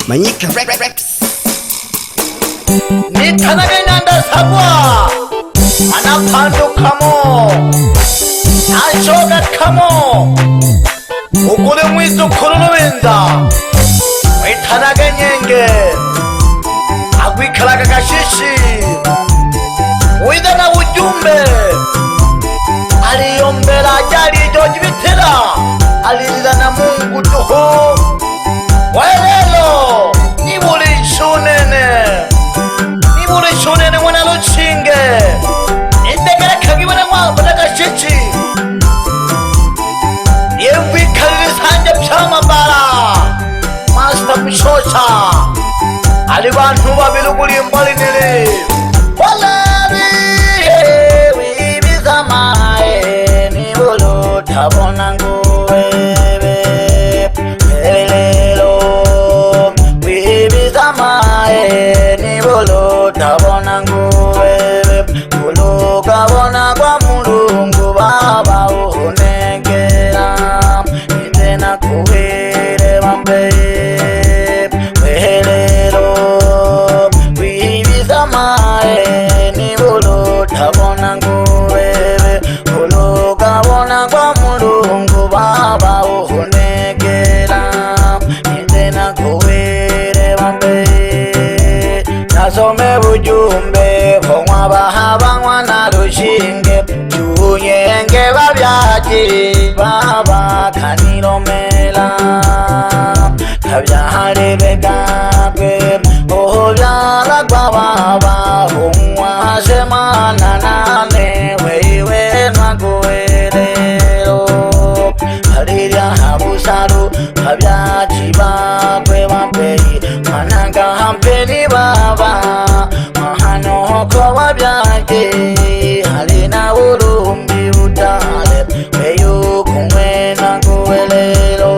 Manyika Rex Nitanage nanda sabwa anapandukamo nashoga kamo ukule mwizu kurulubenza Nitanage nyenge agwikalaga gashishi wida na ujumbe aliyombera ajali jojibitira alilila na Mungu tuho walelo nibuli shunene mwana luchinge indegera kagibona mwabona gashichi yemvikalile sanja pyamabara Master Mshosha ali bantu babili kulimbali nili walari wibizamae nibulu tabona nguwebe lelo wibizamae nibulu tabona nguwebe bulu kabona kwa Mulungu baba uhonekera itena kuwere bambeye welelo wibizamae nibulu tabona nguwebe bulu kabona kwa Mulungu baba uhonekera itena kuwere bambeye nasome bujumbe vomwa bahaba na lushinge tuyenge babyaje baba kanilomela kabyaharebegakwe obyala kwa baba vomwa semana nane weiwe nakuwerero halilya habusalu kabyachibakwe bampeyi mananga hampeni baba mahanoko wabyaje halina ulumbi utale weyo kumwena kuwelelo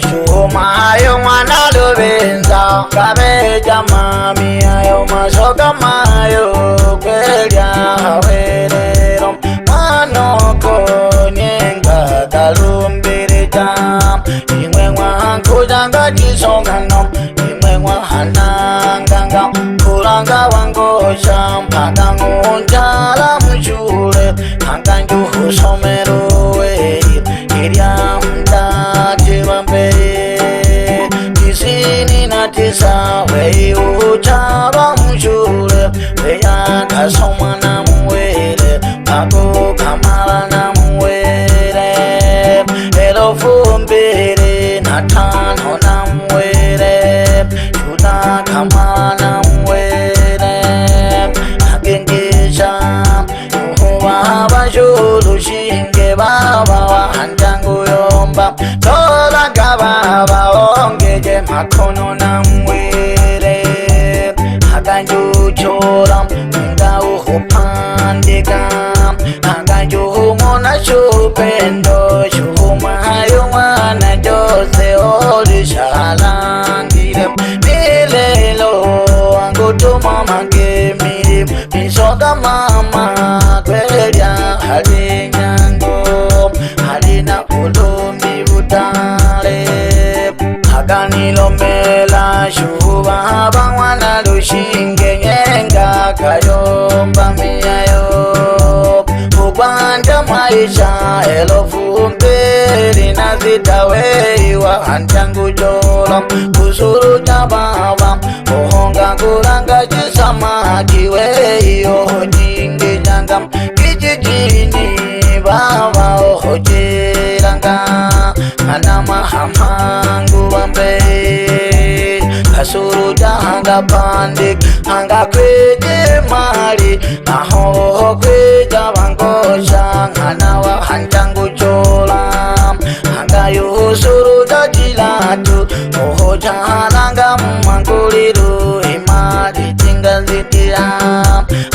shumayo mwana lubenza kabeja mami ayo masoka mayo kwelya hawelelo manoko nyenga kalumbirita imwe mwankujanga chisongano imwe mwahananganga kulanga wangosha mpaka ngunjala mshule kanganjuhusomeruwe irya mtaje wambeye 99 wei uchaba mshule weya kasoma na mwele pako kamala na mwele elofu mbili na tano na mwele yuda kamala na mwele agengesha uhuwa bajulu shinge baba wahanjangu yomba tolaga baba ongeje makono na mwele aganjuchola nga uhupandika aganjuhumona shupendo shuhumayo mwana jose olishalangire milelo angutuma magemiri misoga mama kwelya halinyango halina ulumbi butale aganilomela shuba bangwana lushinge nyenga kayomba miyayo ukwanja maisha elofu mbili na zitaweiwa hantangu jola kusuru tababa ohonga kuranga jisamaki weiyo jingi janga kijijini baba ohojeranga ana mahamangu wambe kasuru janga pandik anga kweje mali aho kweja bangosha ana wa hanjangu chola anga yusuru dajilatu oho jananga manguliru imali tingazitira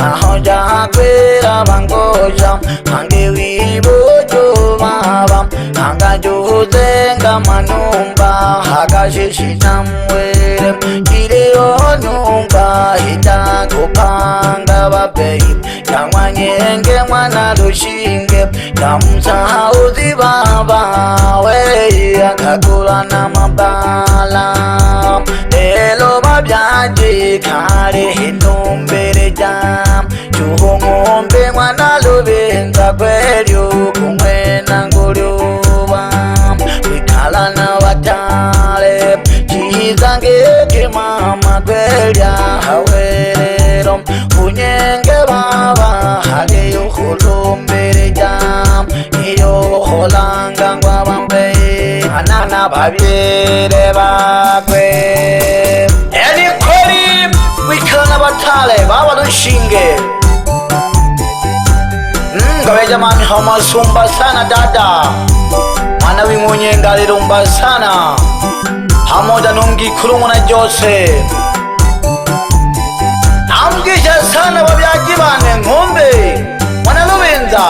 aho jakwera bangosha ange wibojo baba anga juzenga manumba hakashishita mwere kireo numba hita kupanga babeyi yamwanyenge mwana lushinge Namsa uzi baba we akakula na mabala elo babyaje kare hitumbere jam chuhongombe mwana lubenza kwelyo kumwe nangulyoba wikala na watale chizange mama kwelya hawerero unyenge baba hage yukhulumbere jam iyo holanga ngwabambe anana babyere bakwe eni kweli wikala na batale baba dushinge ngabeja mami hamasumba sana dada mwana wimwenyenga lirumba sana hamoja nungi kulumuna jose namgisha sana babyaji bane ngombe mwana lubenza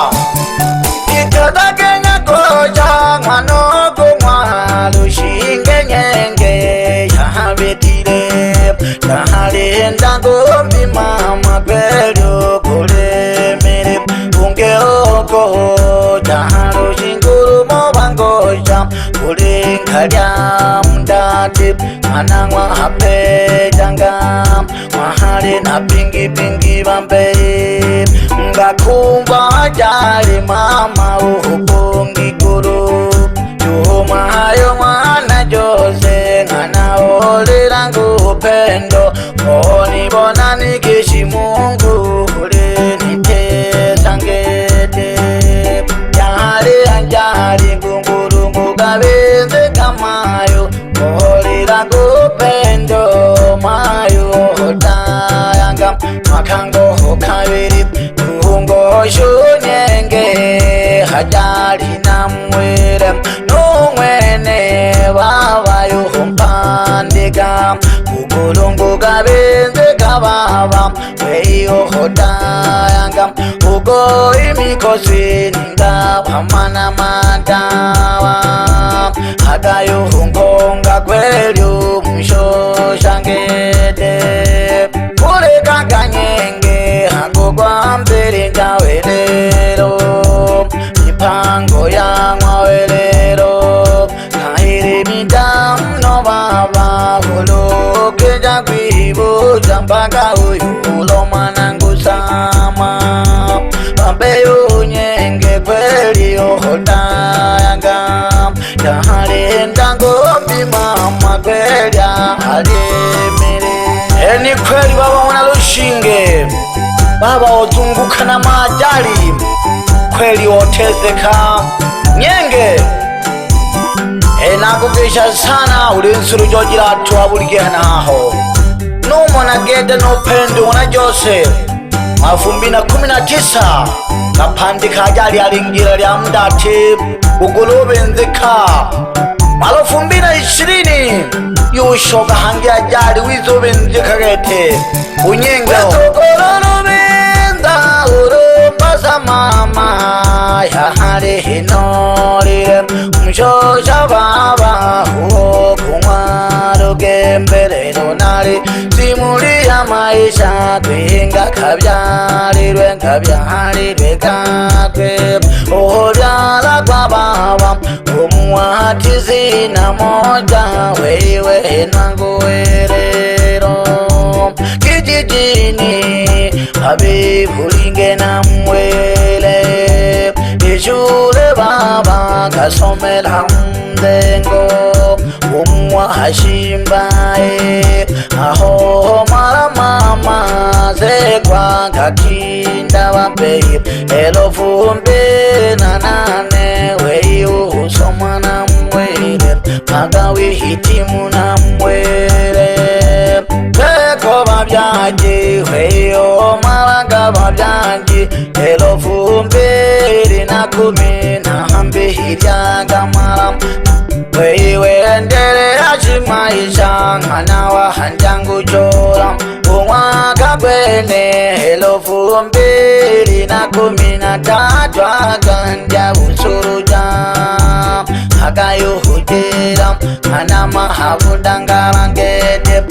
ikadakenya koja mwanoko mwalushinge nyenge yahabetire yahalenda ngombi mama kwelyo kulemere ungeoko jahalushinguru mobangoja kulinkalya mdati manangwa hapejanga mahali na pingi bambe ngakumba jali mama uhupungi guru yumayo mwana jose ngana olirangu upendo oni bonani kishi mungu ulini sangete jali anjali ngunguru mugabenze kamayo olirangu upendo mayo hotayanga makango hokabiri kungo shunyenge hajali namwere numwene babayo hompandika kugulungu gabenze kababa weyo hotayanga ugo imikosi ninga pamana matawa hagayo hungonga kwelyo mshoshangete kuleka kanyenge hagogwa mbere ngawelero mipango ya ngawelero kahiri mitamno baba holoke jagwibo jambaka ulo manangu sama bambeyo nyenge kweli ohotayanga yahalenda ngombi mama kweli ahalemere eni kweli baba mwana lushinge baba ozunguka na majali kweli otezeka nyenge nakugesha sana ulinsuru jojira tuwabuliganaho numona gede nopendo wana jose 2019 kapandika ajali alingira lya mdati ugulubenzeka 2020 yushoga hangi ajali wizobenzeka gete unyenga tokolobenza urumbaza mama yahari hinori mshosha baba huo kumwaro gemberero nari simuli ya maisha kwenga kabyarirwe kakwe obyala kwa baba umuhatizi na moja wewe nanguwerero kijijini habibulinge na mwele ishule baba kasomela mdengo umwahashimbae aho mama zekwa kakinda wambei 2008 weyo usoma na mwele magawi hitimu na mwele peko babyaji weyo malaga babyaji 2010 hiryaga malam wewe ndere achimaisha ngana wa hanjangu chola umwaka kwene 2013 aganja usuruja akayuhutira kana mahabundangarangete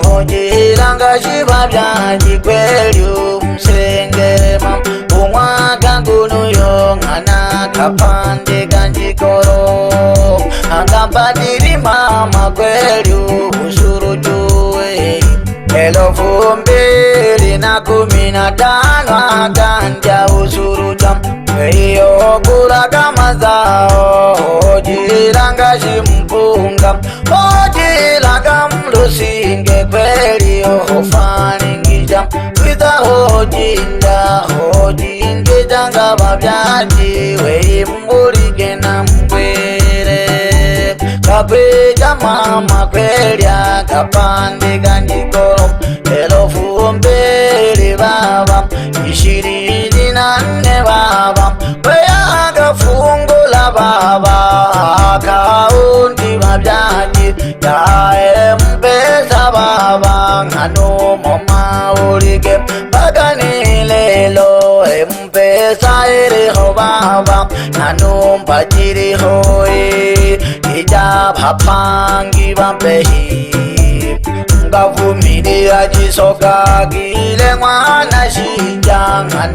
uhujiranga shiba byaji kweli umsengema umwaka ngunuyo hana kapande kanjikoro angambadiri mama kweli usuru juwe 2015 akanja usuru jam iyo kula kama zao ojilanga shimpunga ojilanga mlusinge kweli ofaningisha wita hojinda hojinge janga babyaji wei mbulike na mbwere kapeja mama kweli akapande kanjikoro 2024 baba 24 baba weyaga fungula baba akaundi babyaji ya mpesa baba ngano mama ulike bagani lelo mpesa iriho baba ngano mpajiri hoi ija papangi bambehi ngavumilia jisoka gile mwana shijanga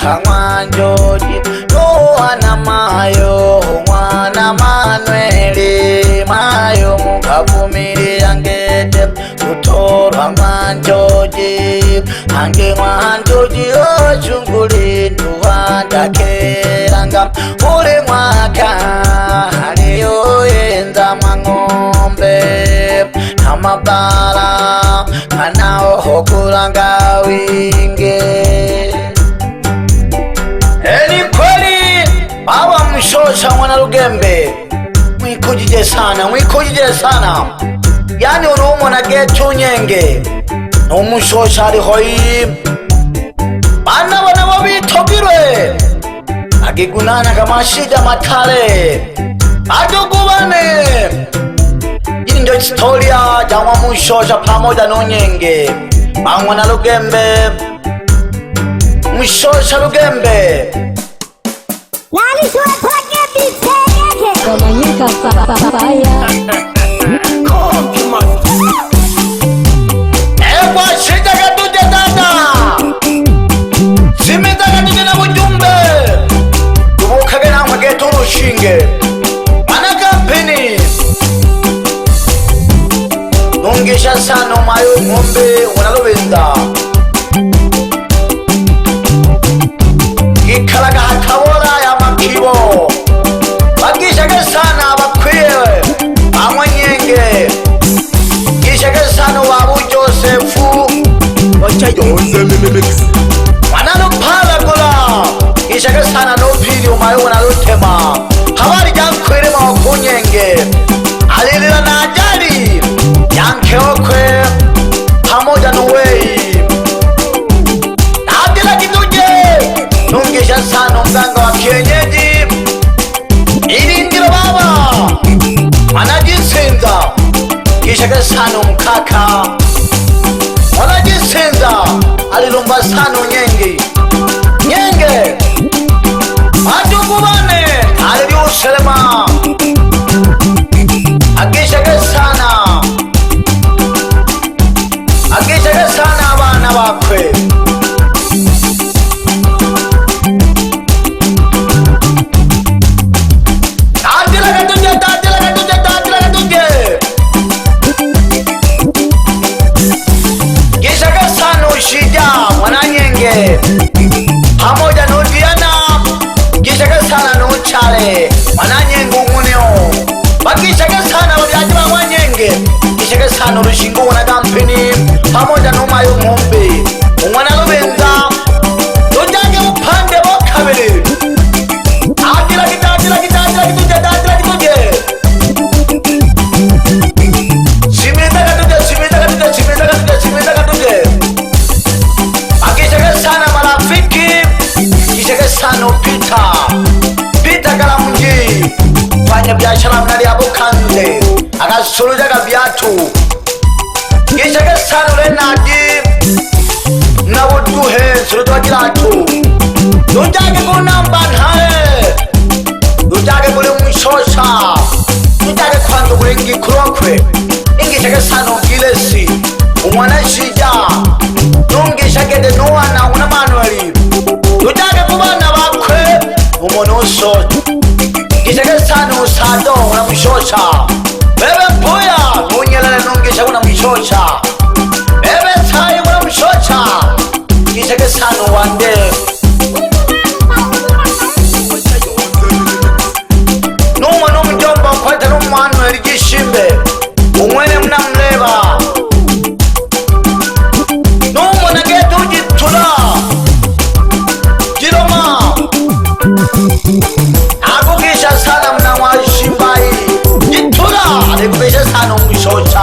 hangwanjoji noana mayo mwana Manueli mayo mukavumilia ngete kutorwa mwanjoji ange mwanjoji ochunguli nuwandakeranga ule mwaka aliyoyenza mang'ombe amabala kanao hokulanga winge. Eni kweli baba Mshosha mwana Lugembe mwikujije sana yani urumo na getu nyenge no Mshosha alihoi bana babitogirwe agigunana kama shida matale adugubane. Ndio historia jamaa Mshosha pamoja na Nyenge mwana Lugembe Mshosha Lugembe Lali shwe pake bitege kama nyika papaya Ewa shida katuje dada Simita katuje na ujumbe Tubukage na mageto rushinge Manakampini Nungisha sano mayo ngombe wanalobenda Kikalaga hakawora ya makibo Bagishage sana bakwiye Amanyenge Gishage sana wabu Josefu Wanalopala kola Gishage sana no video mayo wanalotema Habari jankwere mawakunyenge Alilila na ajali Yankeokwe pamoja nuwei Adila kituje Nungisha sana mganga wa kienyeji Ilindilo baba Wanajisenza Kishaka sana mkaka Wanajisenza Alilumba sana Nyenge Matugubane Aliliuselema Akishaka sana abana bakwe Tatila katuje Gishaka sana ushija Mwananyenge pamoja nudiana Gishaka sana nuchale Mwananyenge unguneo Bagishaka sana wabyaji Mwananyenge Gishaka sana urushingo wanagampini pamoja numayo ngombe umwana Lubenza Tujage upande bokabiri Adila kituje Simita katuje Akishaka sana marafiki Kishaka sana Pita Kalamunji Fanya biashara mnali abo kanze Akasulujaga viatu Kishaka sana Renadi Nabuduhe Surutwa kilatu Tujage kunamba nhare Tujage kule Mshosha Tujage kwanza kule Ngikurokwe Ingishaka sana Gilesi Umwana Shija Nungishaka de Noana una Manueli Tujage kubana bakwe umonoso Giseke sana usado unamshosha Bebe mpuya Ngunyelele nungisha unamshosha Bebe tai unamshosha Giseke sana wande Numa numjomba kwete numanu erigishimbe Umwene mnamleba Numa nagetu ujitula Jiroma Akugisha sana mnawashimbai Jitula Akugisha sana umshosha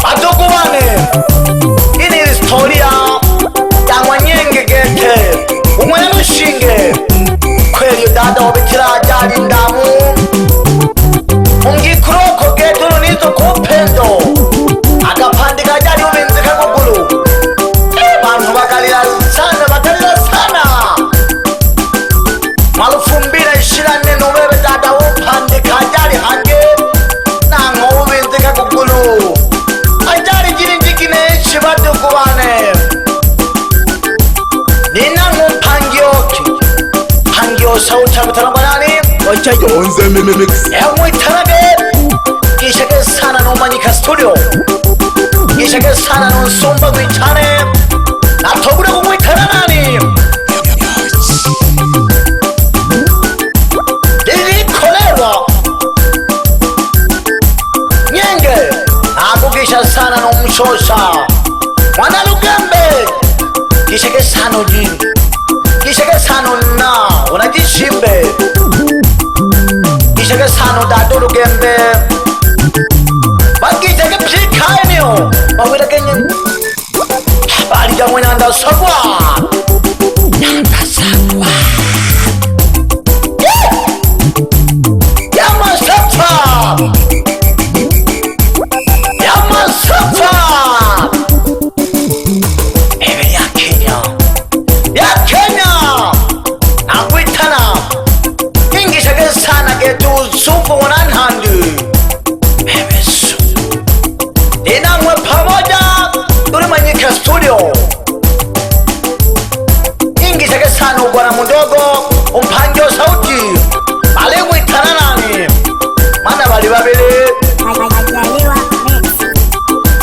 Batukuwane Ini historia Yangwa nyenge gete Umwene mushinge Kweli dada wabitira ajali ndamu Ungikuroko gete ununizo kupendo Agapandika ajali ubinzika kukulu Bantu bakalira sana bakalira sana Malufumbira ishirane nubebe dada upandika ajali hange Nango ubinzika kukulu Ajali jiri njikine shibatu kubane Nina ngumpangioki Pangio sauta mutanabanani Wacha yonze mix. Ewe itanage Gishake sana numanyika studio Gishake sana nunsumba gwitane Natobura kumwitana nani Dili kolewa Nyenge Akugisha sana numshosha Mwana lugembe Gishake sana ujini Gishake sana na unajishimbe Gishake sana dadu lugembe Bagishake pshikaenyo Mawira kenye Bali jamwe nanda sagwa Nanda sagwa Yama safa Yama safa Ewe ya Kenya Ya Kenya Nakuitana Ingishake sana getu Sumfu 100 Ewe su Inamwe pamoja Tulimanyika studio Ingishake sana ubwana mundogo Umpangio sauti Alimu itana nani Mana bali babili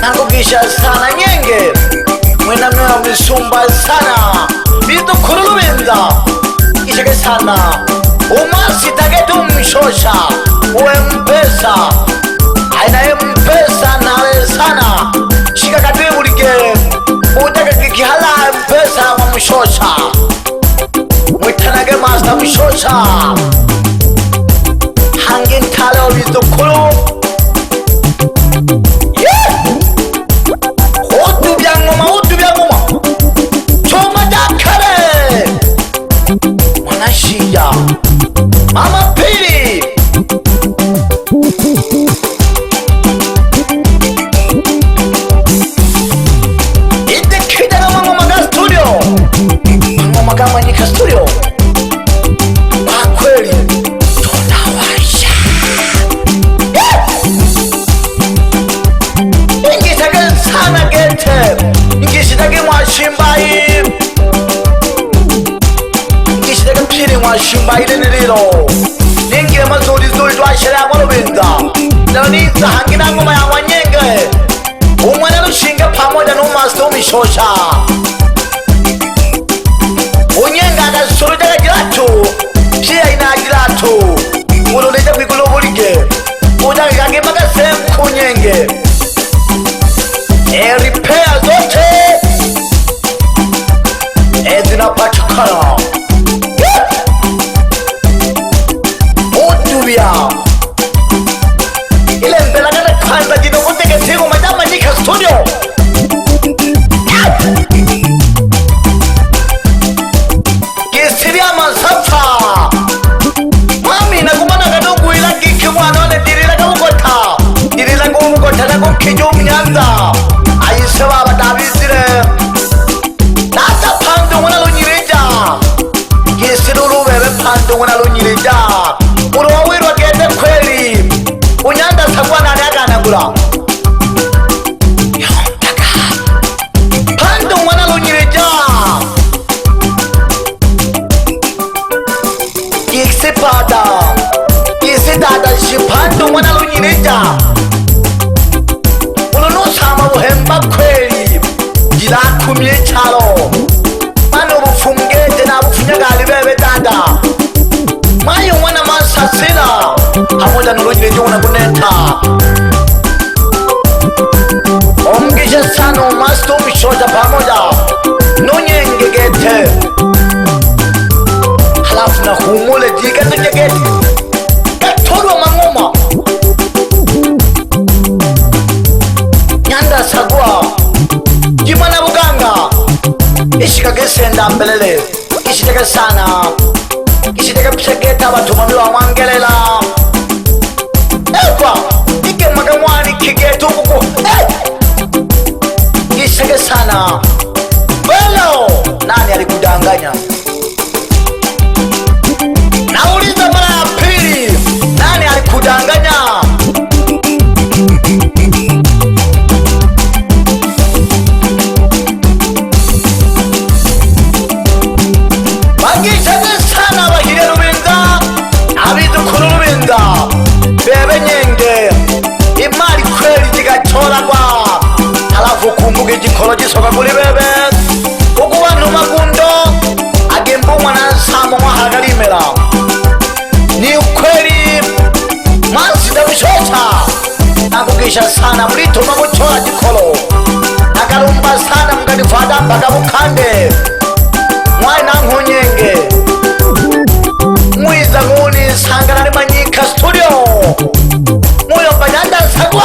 Nakugisha sana nyenge Mwena mnyo misumba sana Bitu kurulu binza Gishake sana Umasi tagetu mshosha Uwe mpesa Aina mpesa nale sana Shika katwe mulike Utaka kikihala mpesa wa mshosha Mwitanage master mshosha Hangin tale obizo kulu Utu bya ngoma Choma dakare Mwanashija Mama Pili Ite kida na Mangoma Ga Studio Mangoma Ga Manyika Studio Kweli tunawasha Ingishake sana gete Ingishake mwashimbai Ingishake pili mwashimbai lenililo Ningie mazuri zuri twashira ya mwalubinza Leo niza hangina ngoma ya wanyenge Umwana lushinge pamoja n'umaster umishosha Unyenga agasuruja gilatu Shia ina gilatu Uruleja kwikulo bulike Ujange kage magasem kunyenge Repair zote Zinapatikana Utubia Ile mbelagana kwanza jino kuteke tigu madama nika studio Kisiria masafa Mami nakumana kadogu ila kiki mwanone dirila kaukota Dirila kaukota na kukijo mnyanza Ayisewa badabizire Nata pando wana lunyireja Kisiruru bebe pando wana lunyireja Uruwa wirwa gete kweli Unyanda sagwa nani aganagura Pando wana lunyireja juna kuneta omgisha sana umasto mshoja pamoja nonyengegete halafu na humule jikatujegeti katolwa mangoma nyanda sagwa jimana buganga ishikagesenda mbelele ishiteke sana ishiteke pishageta batumami bawangelela ekwa ikemaga mwani kigetu kuku ishiteke sana welo nani alikudanganya nauliza mara ya pili nani alikudanganya bagishane sana bahire rubinda abidukuru rubinda bebe nyenge imari kweli jigatoragwa halafu kumbuga igikoro gisoka kuri bebe kuko bantu magundo agemba umwana nsamo mwahagarimera ni ukweli mazi ndabishota nakugisha sana mlituma guchora gikoro nakarumba sana mkanifada mpaka bukande mwana nkunyenge mwiza nguni sangana ni manyika studio muyo banyanda sagwa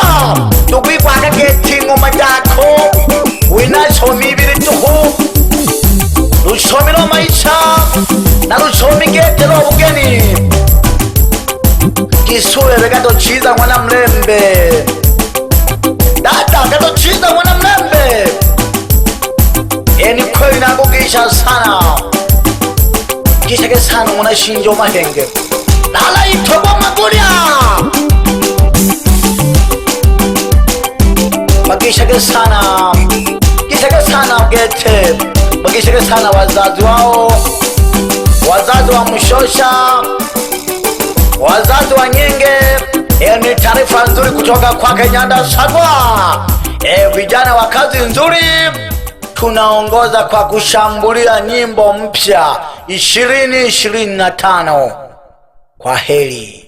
tukwikwa kageti ngoma jako winachomi ibiri tuhu rushomi no maisha na rushomi gete no bugeni kisure begato chiza mwana mlembe dada gato chiza mwana mlembe eni kweli nakugisha sana gishake sana mwana shinjo mahenge lala itobo magulya bagishake sana gete bagishake sana wazazi wao wazazi wa mshosha wazazi wa nyenge ni taarifa nzuri kutoka kwake Nyanda Sagwa. Vijana wa kazi nzuri tunaongoza kwa kushambulia nyimbo mpya 2025. Kwa heri.